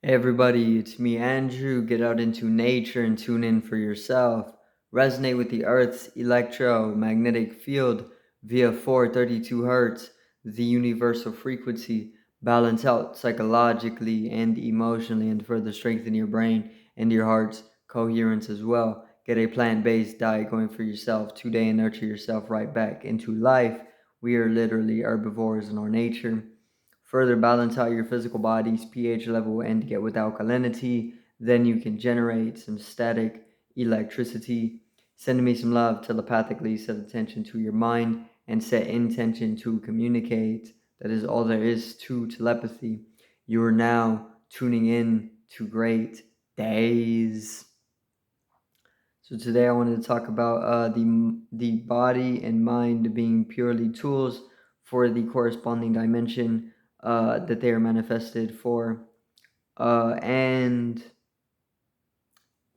Hey everybody, it's me, Andrew. Get out into nature and tune in for yourself. Resonate with the Earth's electromagnetic field via 432 Hertz, the universal frequency. Balance out psychologically and emotionally, and further strengthen your brain and your heart's coherence as well. Get a plant based diet going for yourself today and nurture yourself right back into life. We are literally herbivores in our nature. Further balance out your physical body's pH level and get with alkalinity. Then you can generate some static electricity. Send me some love telepathically, set attention to your mind, and set intention to communicate. That is all there is to telepathy. You are now tuning in to great days. So today I wanted to talk about the body and mind being purely tools for the corresponding dimension that they are manifested for, and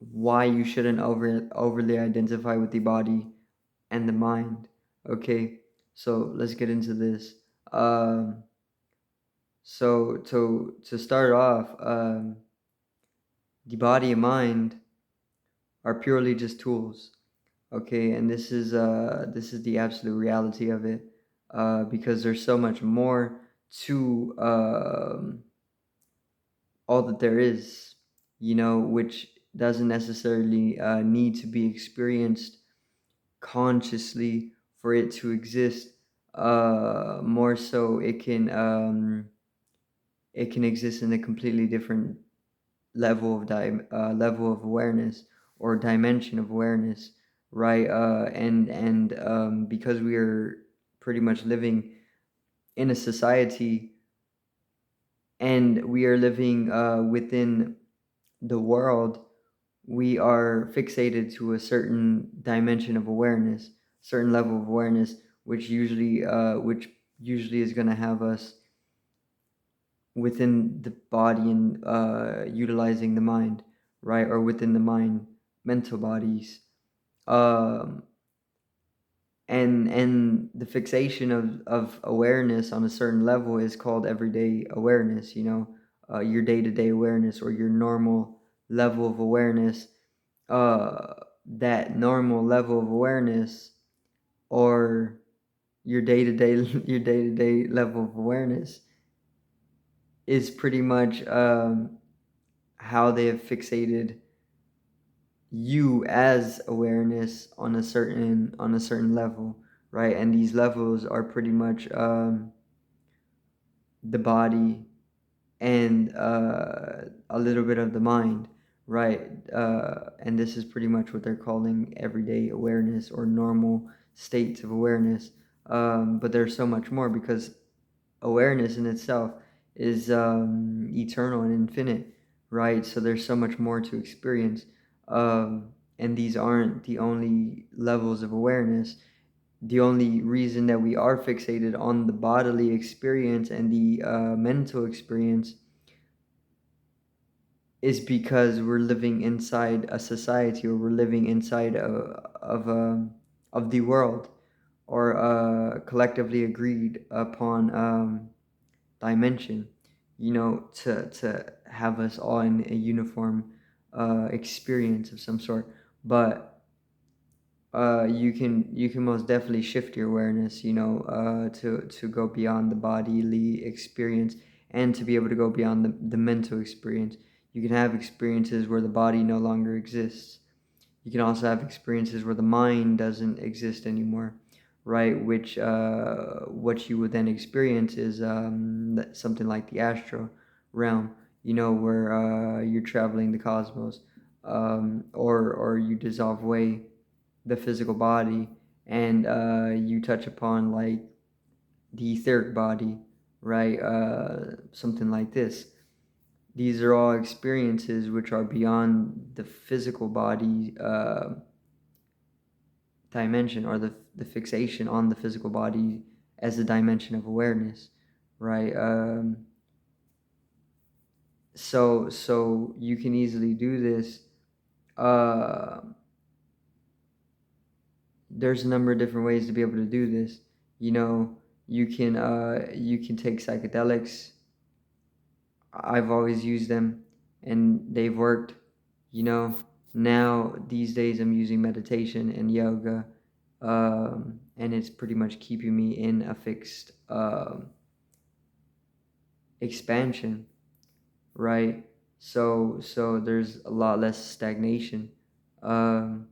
why you shouldn't overly identify with the body and the mind. Okay, so let's get into this. Um, so to start off, the body and mind are purely just tools. Okay, and this is the absolute reality of it, because there's so much more to all that there is, which doesn't necessarily need to be experienced consciously for it to exist. More so, it can exist in a completely different level of awareness or dimension of awareness, right? And because we are pretty much living in a society, and we are living within the world, we are fixated to a certain dimension of awareness, certain level of awareness, which usually is going to have us within the body and utilizing the mind, right? Or within the mind, mental bodies. Um, and the fixation of awareness on a certain level is called everyday awareness, your day-to-day awareness or your normal level of awareness. That normal level of awareness, or your day-to-day your day-to-day level of awareness, is pretty much how they have fixated you as awareness on a certain level, right? And these levels are pretty much the body and a little bit of the mind, right? And this is pretty much what they're calling everyday awareness or normal states of awareness. But there's so much more, because awareness in itself is eternal and infinite, right? So there's so much more to experience. And these aren't the only levels of awareness. The only reason that we are fixated on the bodily experience and the mental experience is because we're living inside a society, or we're living inside of the world, or collectively agreed upon dimension, to have us all in a uniform experience of some sort. But you can most definitely shift your awareness, to go beyond the bodily experience, and to be able to go beyond the mental experience. You can have experiences where the body no longer exists. You can also have experiences where the mind doesn't exist anymore, right? Which what you would then experience is something like the astral realm, where you're traveling the cosmos, or you dissolve away the physical body, and you touch upon like the etheric body, right? Something like this. These are all experiences which are beyond the physical body dimension, or the fixation on the physical body as a dimension of awareness, right? So you can easily do this. Uh, there's a number of different ways to be able to do this. You know, you can take psychedelics. I've always used them. and they've worked. You know, now these days I'm using meditation and yoga, and it's pretty much keeping me in a fixed expansion, right? So there's a lot less stagnation. Um,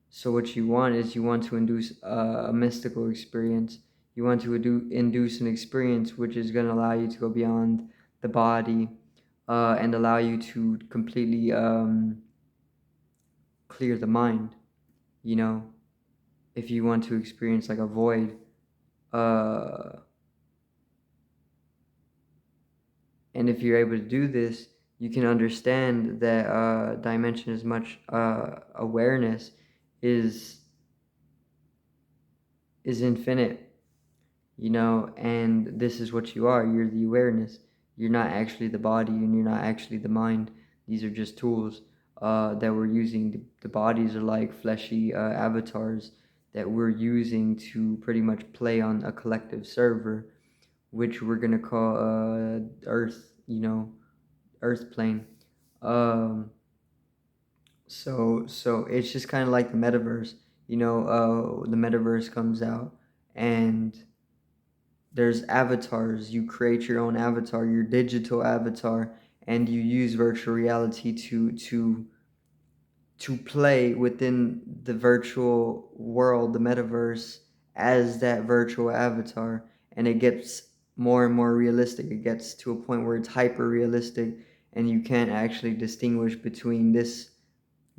so what you want is you want to induce a mystical experience. You want to induce an experience which is going to allow you to go beyond the body, and allow you to completely clear the mind. You know, if you want to experience like a void, uh, and if you're able to do this, you can understand that dimension as much awareness is is infinite, you know, and this is what you are. You're the awareness. You're not actually the body, and you're not actually the mind. These are just tools that we're using. The bodies are like fleshy avatars that we're using to pretty much play on a collective server, which we're gonna call Earth. You know, Earth plane. Um, so it's just kind of like the metaverse. You know, the metaverse comes out, and there's avatars. You create your own avatar, your digital avatar, and you use virtual reality to play within the virtual world, the metaverse, as that virtual avatar, and it gets more and more realistic. It gets to a point where it's hyper realistic, and you can't actually distinguish between this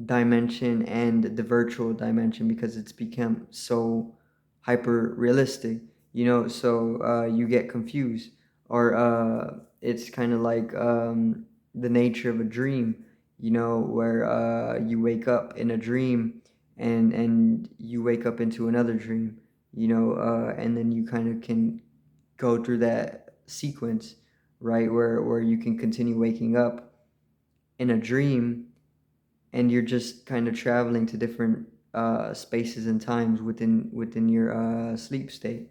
dimension and the virtual dimension because it's become so hyper realistic, you know. So you get confused, or it's kind of like the nature of a dream, you know, where you wake up in a dream, and you wake up into another dream, you know, and then you kind of can go through that sequence, right, where you can continue waking up in a dream, and you're just kind of traveling to different spaces and times within your sleep state,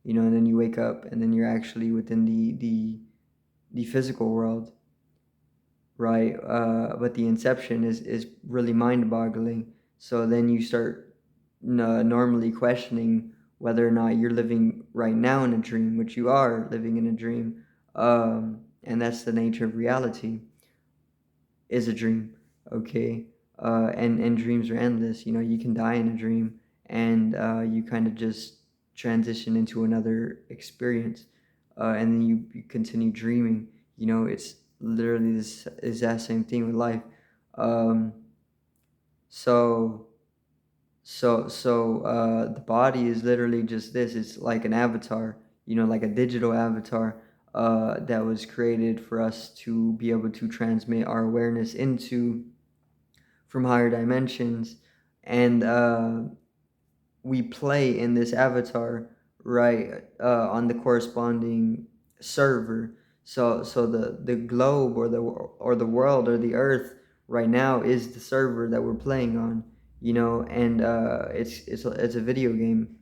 you know, and then you wake up, and then you're actually within the physical world, right? But the inception is really mind-boggling. So then you start normally questioning whether or not you're living right now in a dream, which you are living in a dream, and that's the nature of reality, is a dream, okay? And dreams are endless. You know, you can die in a dream, and you kind of just transition into another experience, and then you continue dreaming. You know, it's literally this exact same thing with life. Um, so the body is literally just this. It's like an avatar, you know, like a digital avatar that was created for us to be able to transmit our awareness into from higher dimensions, and we play in this avatar, right, on the corresponding server. So the globe, or the world, or the earth right now is the server that we're playing on, you know, and it's a video game,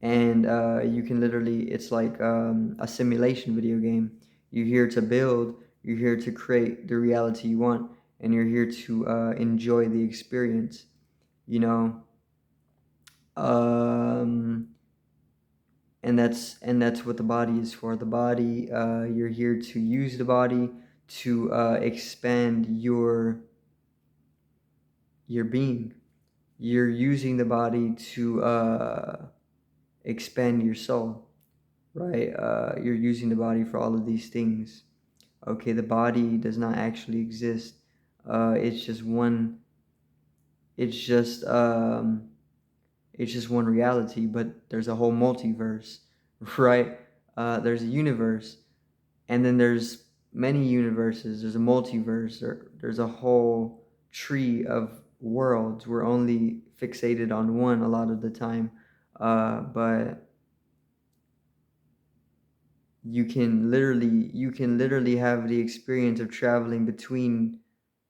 and you can literally, it's like a simulation video game. You're here to build, you're here to create the reality you want, and you're here to enjoy the experience, you know. um, and that's what the body is for. The body, you're here to use the body to expand your being. You're using the body to expand your soul, right? You're using the body for all of these things. Okay, the body does not actually exist. It's just one. It's just it's just one reality. But there's a whole multiverse, right? There's a universe, and then there's many universes. There's a multiverse. There's a whole tree of worlds. We're only fixated on one a lot of the time, but you can literally have the experience of traveling between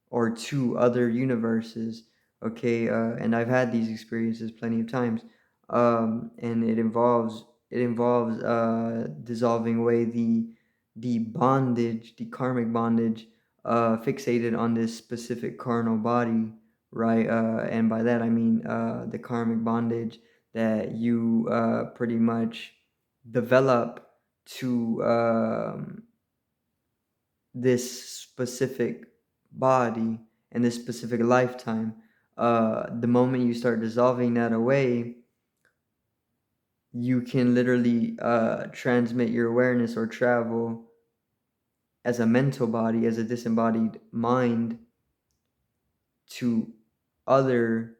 or two other universes. Okay, and I've had these experiences plenty of times, and it involves dissolving away the bondage, the karmic bondage, fixated on this specific carnal body, right? And by that I mean the karmic bondage that you pretty much develop to this specific body and this specific lifetime. The moment you start dissolving that away, you can literally transmit your awareness or travel as a mental body, as a disembodied mind, to other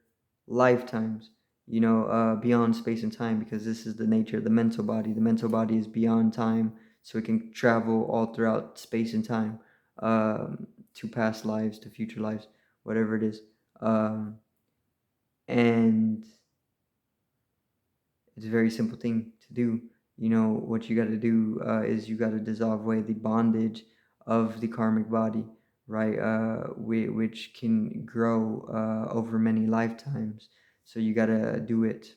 lifetimes, beyond space and time, because this is the nature of the mental body. The mental body is beyond time, so it can travel all throughout space and time, to past lives, to future lives, whatever it is. And it's a very simple thing to do. What you got to do is you got to dissolve away the bondage of the karmic body, right? Which can grow over many lifetimes. So you got to do it.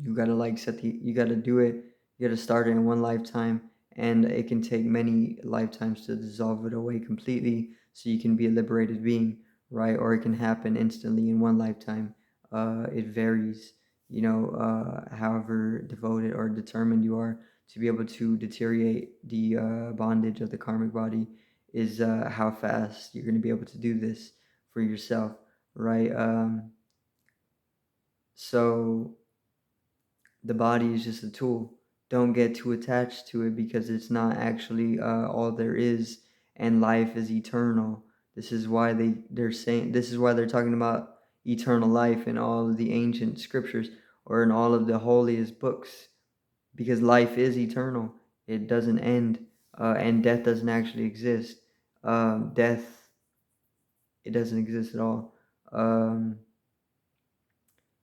You got to you got to do it. You got to start it in one lifetime, and it can take many lifetimes to dissolve it away completely, so you can be a liberated being, right? Or it can happen instantly in one lifetime. It varies, however devoted or determined you are to be able to deteriorate the bondage of the karmic body is how fast you're going to be able to do this for yourself, right? So the body is just a tool. Don't get too attached to it, because it's not actually all there is, and life is eternal. This is why they're saying, this is why they're talking about eternal life in all of the ancient scriptures, or in all of the holiest books, because life is eternal. It doesn't end, and death doesn't actually exist. Death, it doesn't exist at all.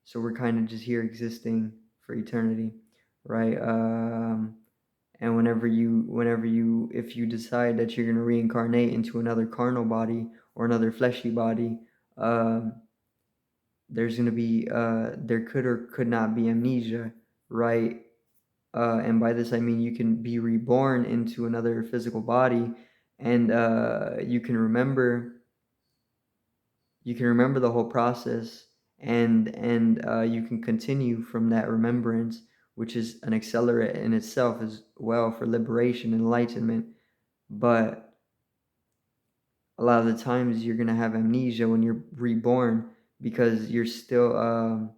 So we're kind of just here existing for eternity, right? And if you decide that you're going to reincarnate into another carnal body or another fleshy body, um, there's going to be there could or could not be amnesia, right? And by this I mean you can be reborn into another physical body, and you can remember the whole process, and you can continue from that remembrance, which is an accelerant in itself as well for liberation and enlightenment. But a lot of the times you're going to have amnesia when you're reborn, because you're still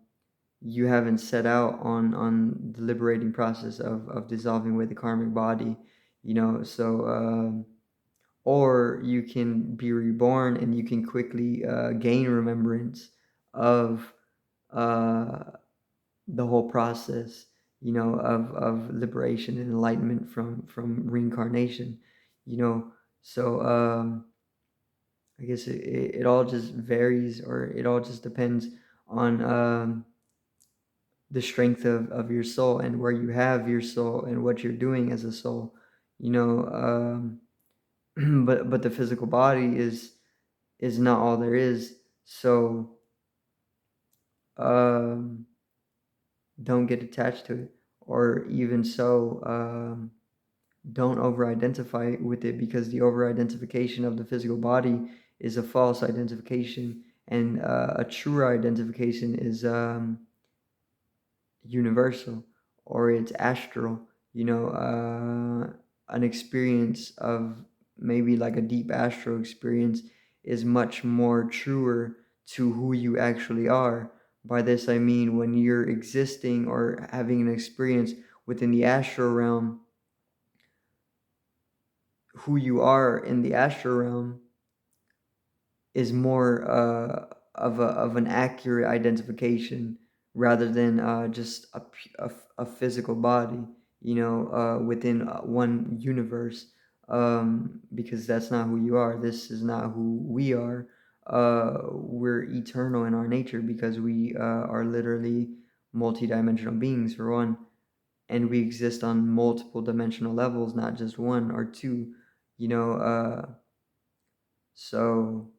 you haven't set out on the liberating process of dissolving away the karmic body, so or you can be reborn and you can quickly gain remembrance of uh, the whole process, of liberation and enlightenment from reincarnation, so I guess it all just varies, or it all just depends on the strength of your soul, and where you have your soul, and what you're doing as a soul, but the physical body is not all there is. So um, don't get attached to it, or even so, don't over identify with it, because the over identification of the physical body is a false identification, and a true identification is universal, or it's astral, an experience of maybe like a deep astral experience is much more truer to who you actually are. By this I mean, when you're existing or having an experience within the astral realm, who you are in the astral realm is more of an accurate identification, rather than just a physical body, within one universe, because that's not who you are. This is not who we are. We're eternal in our nature, because we are literally multidimensional beings, for one, and we exist on multiple dimensional levels, not just one or two, you know. So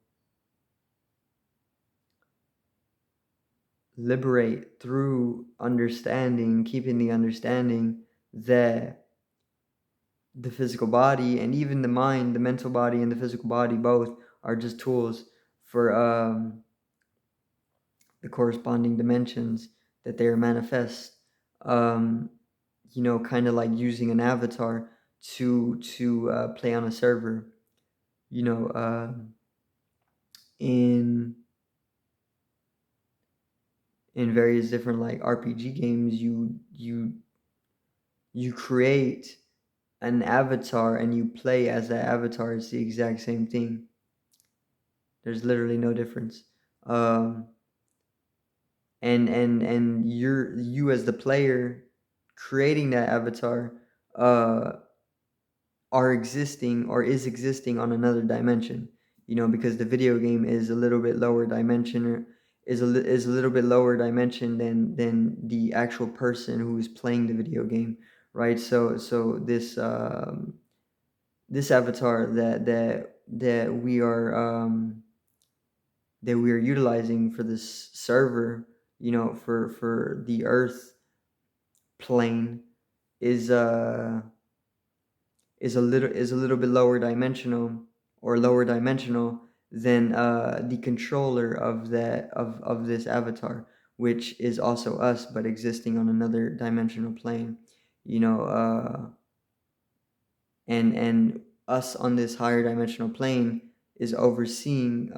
liberate through understanding, keeping the understanding that the physical body and even the mind, the mental body and the physical body, both are just tools for the corresponding dimensions that they are manifest. Um, kind of like using an avatar to play on a server. You know, in various different like RPG games, you create an avatar and you play as that avatar. It's the exact same thing. There's literally no difference. Um, and you as the player creating that avatar uh are existing or is existing on another dimension, because the video game is a little bit lower dimension, or is a little bit lower dimension than the actual person who is playing the video game, right? So this avatar that we are utilizing for this server, for the Earth plane, is a little bit lower dimensional than the controller of this avatar, which is also us but existing on another dimensional plane. You know, and us on this higher dimensional plane is overseeing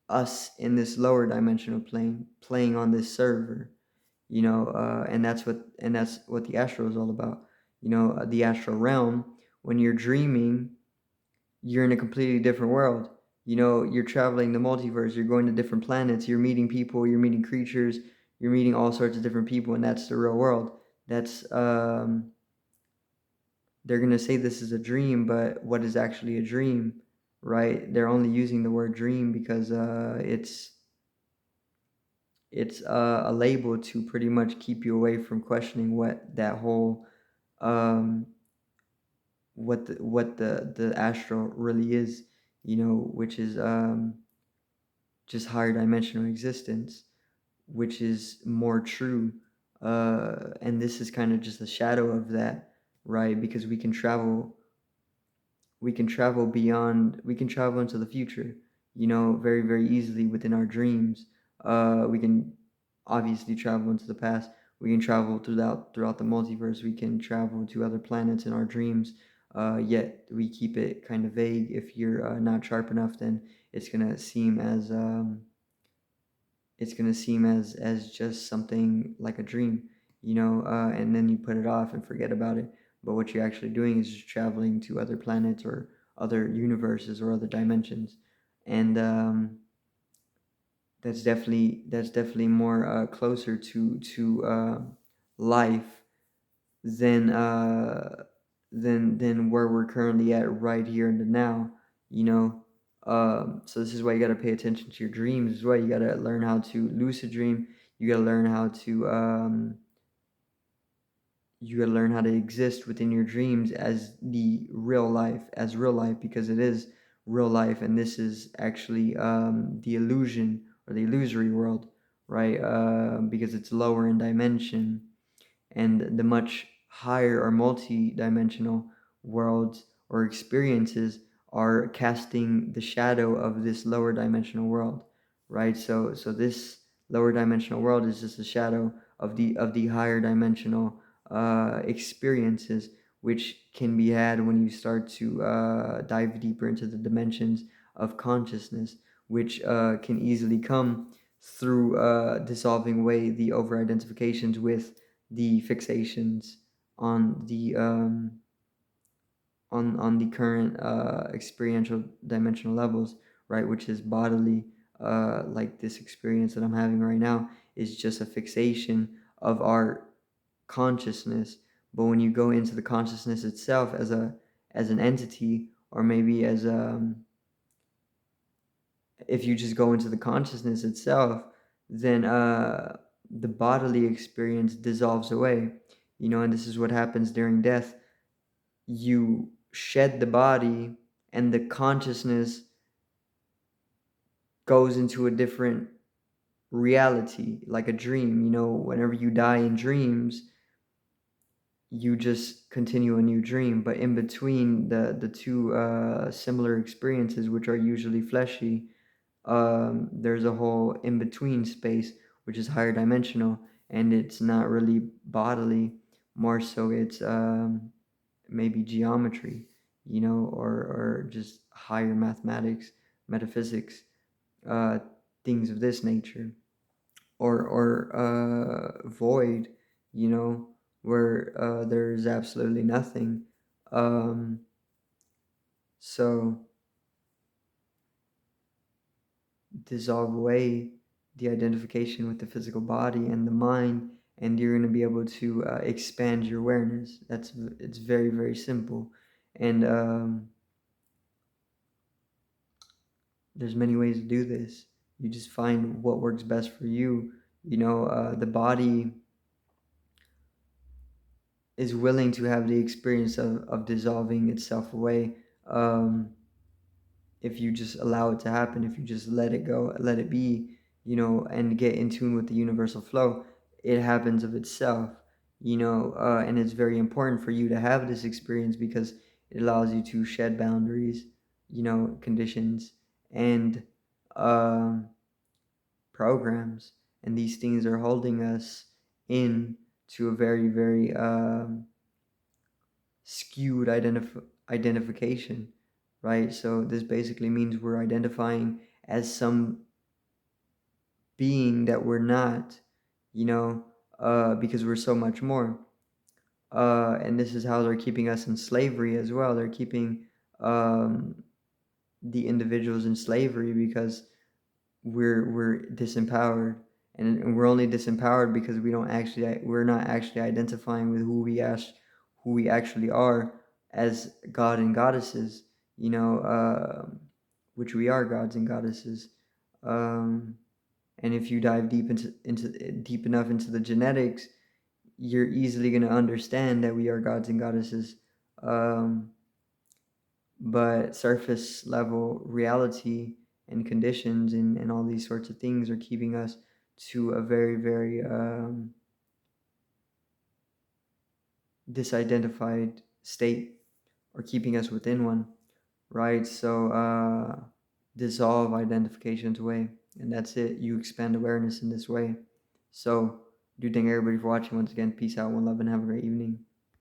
us in this lower dimensional plane playing on this server. And that's what the astral is all about. The astral realm, when you're dreaming, you're in a completely different world. You're traveling the multiverse, you're going to different planets, you're meeting people, you're meeting creatures, you're meeting all sorts of different people, and that's the real world. That's They're going to say this is a dream, but what is actually a dream, right? They're only using the word dream because it's a label to pretty much keep you away from questioning what that whole um, what the astral really is, which is just higher dimensional existence, which is more true. And this is kind of just a shadow of that, right? Because we can travel into the future, very, very easily within our dreams. We can obviously travel into the past. We can travel throughout the multiverse. We can travel to other planets in our dreams. Yet we keep it kind of vague. If you're not sharp enough, then it's gonna seem as just something like a dream, and then you put it off and forget about it. But what you're actually doing is just traveling to other planets or other universes or other dimensions, and that's definitely more closer to life than than where we're currently at right here in the now. You know, so this is why you got to pay attention to your dreams. This is why you got to learn how to lucid dream. You got to learn how to exist within your dreams as real life, because it is real life, and this is actually the illusion or the illusory world, right? Because it's lower in dimension, and the much higher or multi-dimensional worlds or experiences are casting the shadow of this lower dimensional world, right? So this lower dimensional world is just a shadow of the higher dimensional experiences, which can be had when you start to dive deeper into the dimensions of consciousness, which can easily come through dissolving away the over identifications with the fixations on the on the current experiential dimensional levels, right? Which is bodily, like this experience that I'm having right now is just a fixation of our consciousness. But when you go into the consciousness itself as an entity, or maybe as if you just go into the consciousness itself, then the bodily experience dissolves away, and this is what happens during death. You shed the body, and the consciousness goes into a different reality, like a dream. Whenever you die in dreams, you just continue a new dream. But in between the two similar experiences, which are usually fleshy, there's a whole in between space which is higher dimensional, and it's not really bodily. More so, it's maybe geometry, or just higher mathematics, metaphysics, uh, things of this nature, or void, you know, where there's absolutely nothing. Um, so dissolve away the identification with the physical body and the mind, and you're going to be able to expand your awareness. It's very, very simple. And there's many ways to do this. You just find what works best for you. The body is willing to have the experience of dissolving itself away, um, if you just allow it to happen, if you just let it go, let it be, and get in tune with the universal flow. It happens of itself, and it's very important for you to have this experience because it allows you to shed boundaries, conditions, and um, programs. And these things are holding us in to a very, very skewed identification, right? So this basically means we're identifying as some being that we're not, because we're so much more. And this is how they're keeping us in slavery as well. They're keeping um, the individuals in slavery because we're disempowered, and we're only disempowered because we're not actually identifying with who we actually are as god and goddesses, which we are gods and goddesses. Um, and if you dive deep enough into the genetics, you're easily going to understand that we are gods and goddesses. um, but surface level reality and conditions and all these sorts of things are keeping us to a very, very disidentified state, or keeping us within one, right? So dissolve identifications away, and that's it. You expand awareness in this way. So do thank everybody for watching once again. Peace out, one love, and have a great evening.